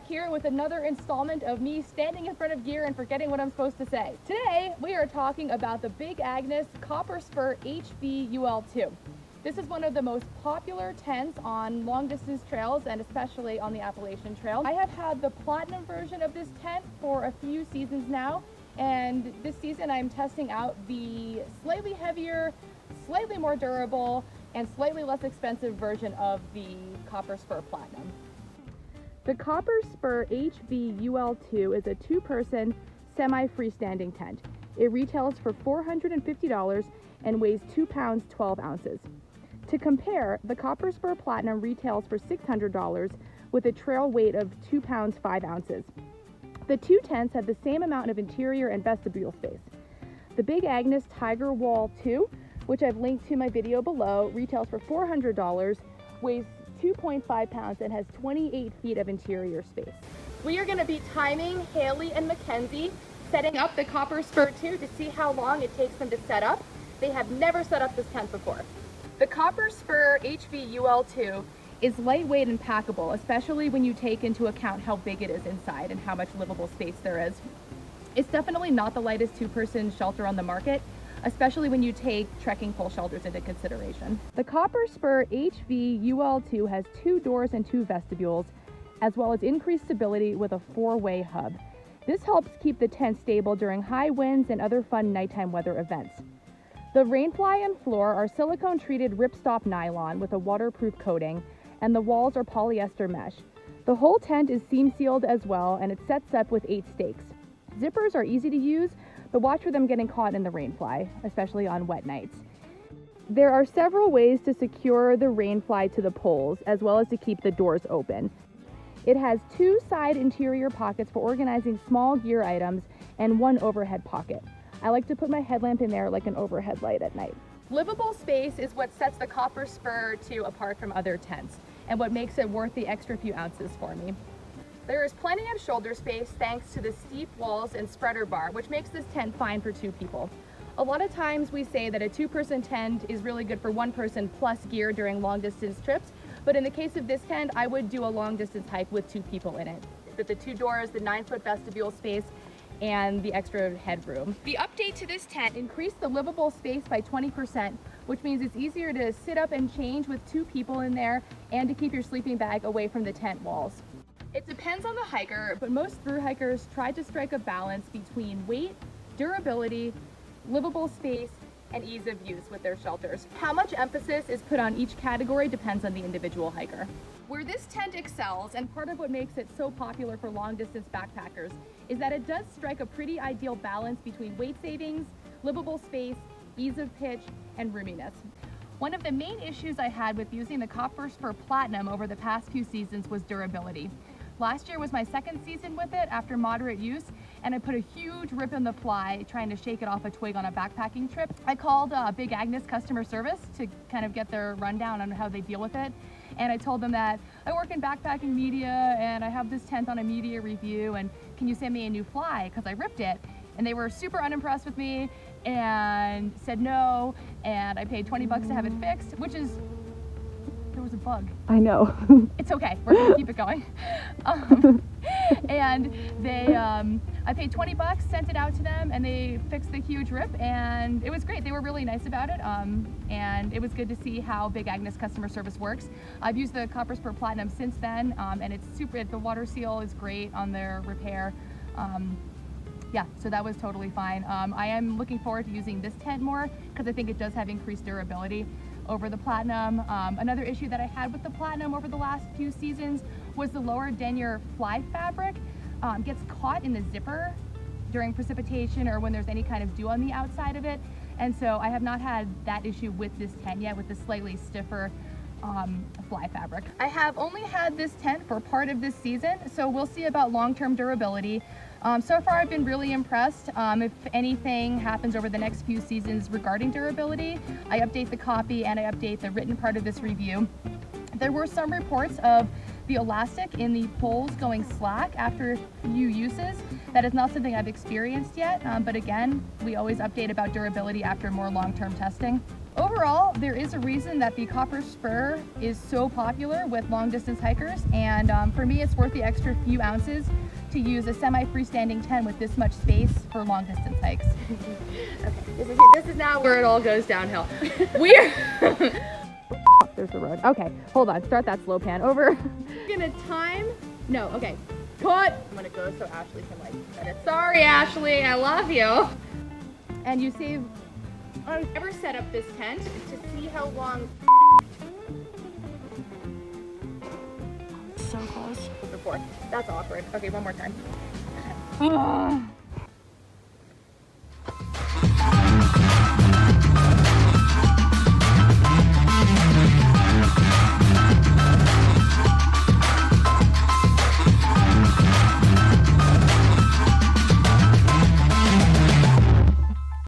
here with another installment of me standing in front of gear and forgetting what I'm supposed to say. Today, we are talking about the Big Agnes Copper Spur HV UL 2. This is one of the most popular tents on long distance trails and especially on the Appalachian Trail. I have had the platinum version of this tent for a few seasons now, and this season I'm testing out the slightly heavier, slightly more durable, and slightly less expensive version of the Copper Spur Platinum. The Copper Spur HV UL 2 is a two-person semi-freestanding tent. It retails for $450 and weighs 2 pounds 12 ounces. To compare, the Copper Spur Platinum retails for $600 with a trail weight of 2 pounds 5 ounces. The two tents have the same amount of interior and vestibule space. The Big Agnes Tiger Wall 2, which I've linked to my video below, retails for $400, weighs 2.5 pounds, and has 28 feet of interior space. We are going to be timing Haley and Mackenzie setting up the Copper Spur 2 to see how long it takes them to set up. They have never set up this tent before. The Copper Spur HV UL 2 is lightweight and packable, especially when you take into account how big it is inside and how much livable space there is. It's definitely not the lightest two-person shelter on the market, especially when you take trekking pole shelters into consideration. The Copper Spur HV UL 2 has 2 doors and 2 vestibules, as well as increased stability with a 4-way hub. This helps keep the tent stable during high winds and other fun nighttime weather events. The rainfly and floor are silicone-treated ripstop nylon with a waterproof coating, and the walls are polyester mesh. The whole tent is seam-sealed as well, and it sets up with 8 stakes. Zippers are easy to use, but watch for them getting caught in the rainfly, especially on wet nights. There are several ways to secure the rainfly to the poles, as well as to keep the doors open. It has 2 side interior pockets for organizing small gear items and 1 overhead pocket. I like to put my headlamp in there like an overhead light at night. Livable space is what sets the Copper Spur 2 apart from other tents, and what makes it worth the extra few ounces for me. There is plenty of shoulder space thanks to the steep walls and spreader bar, which makes this tent fine for 2 people. A lot of times we say that a 2-person tent is really good for 1 person plus gear during long distance trips, but in the case of this tent, I would do a long distance hike with 2 people in it. With the 2 doors, the 9-foot vestibule space, and the extra headroom. The update to this tent increased the livable space by 20%, which means it's easier to sit up and change with 2 people in there and to keep your sleeping bag away from the tent walls. It depends on the hiker, but most thru hikers try to strike a balance between weight, durability, livable space, and ease of use with their shelters. How much emphasis is put on each category depends on the individual hiker. Where this tent excels, and part of what makes it so popular for long distance backpackers, is that it does strike a pretty ideal balance between weight savings, livable space, ease of pitch, and roominess. One of the main issues I had with using the Copper Spur Platinum over the past few seasons was durability. Last year was my 2nd season with it after moderate use, and I put a huge rip in the fly trying to shake it off a twig on a backpacking trip. I called Big Agnes customer service to kind of get their rundown on how they deal with it, and I told them that I work in backpacking media and I have this tent on a media review, and can you send me a new fly because I ripped it? And they were super unimpressed with me and said no, and I paid 20 bucks to have it fixed, which is, there was a bug. I know. It's okay, we're gonna keep it going. And they, I paid 20 bucks, sent it out to them, and they fixed the huge rip, and it was great. They were really nice about it, and it was good to see how Big Agnes customer service works. I've used the Copper Spur Platinum since then, and it's super, the water seal is great on their repair. Yeah, so that was totally fine. I am looking forward to using this tent more because I think it does have increased durability over the Platinum. Another issue that I had with the Platinum over the last few seasons was the lower denier fly fabric gets caught in the zipper during precipitation or when there's any kind of dew on the outside of it. And so I have not had that issue with this tent yet, with the slightly stiffer fly fabric. I have only had this tent for part of this season, so we'll see about long-term durability. So far I've been really impressed. If anything happens over the next few seasons regarding durability, I update the copy and I update the written part of this review. There were some reports of the elastic in the poles going slack after a few uses. That is not something I've experienced yet, but again, we always update about durability after more long-term testing. Overall, there is a reason that the Copper Spur is so popular with long distance hikers, and for me it's worth the extra few ounces to use a semi-freestanding 10 with this much space for long distance hikes. Okay, this is now where it all goes downhill. We're there's the road. Okay, hold on, start that slow pan over. We're gonna time, no, okay, cut. I'm gonna go so Ashley can like set it. Sorry Ashley, I love you. And you save, I've never set up this tent to see how long. So close. Before. That's awkward. Okay, one more time.